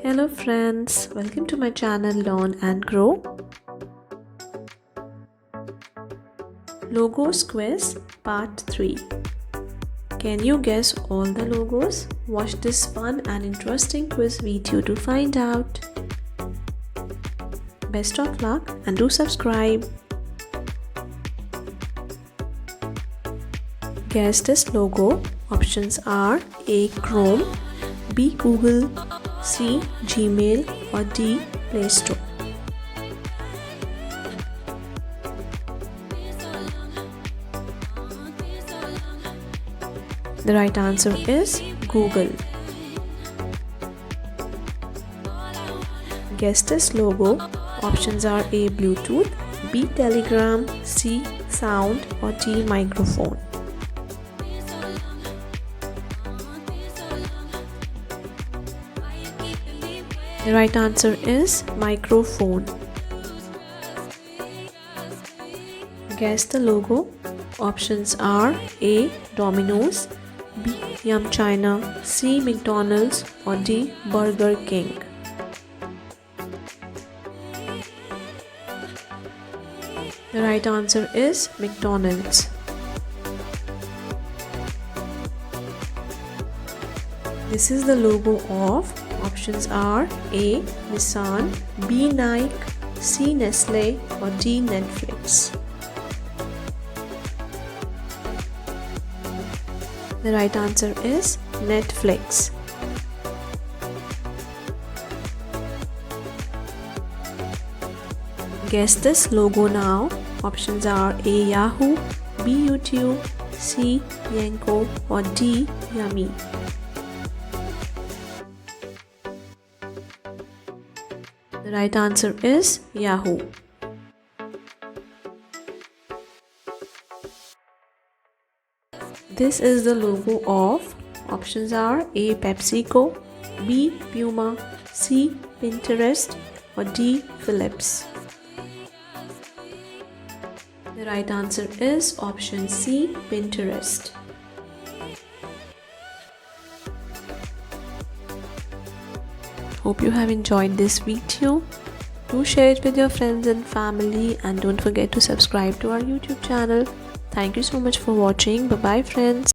Hello friends, welcome to my channel Learn and Grow. Logos quiz part 3. Can you guess all the logos? Watch this fun and interesting quiz video to find out. Best of luck and do subscribe. Guess this logo. Options are A. Chrome, B. Google, C. Gmail or D. Play Store. The right answer is Google. Guess this logo. Options are A. Bluetooth, B. Telegram, C. Sound or D. Microphone. The right answer is microphone. Guess the logo. Options are A. Domino's, B. Yum China, C. McDonald's or D. Burger King. The right answer is McDonald's. This is the logo of. Options are A. Nissan, B. Nike, C. Nestle or D. Netflix. The right answer is Netflix. Guess this logo now. Options are A. Yahoo, B. YouTube, C. Yanko or D. Yummy. The right answer is Yahoo. This is the logo of. Options are A. PepsiCo, B. Puma, C. Pinterest or D. Philips. The right answer is option C. Pinterest. Hope you have enjoyed this video. Do share it with your friends and family and don't forget to subscribe to our YouTube channel. Thank you so much for watching. Bye bye friends.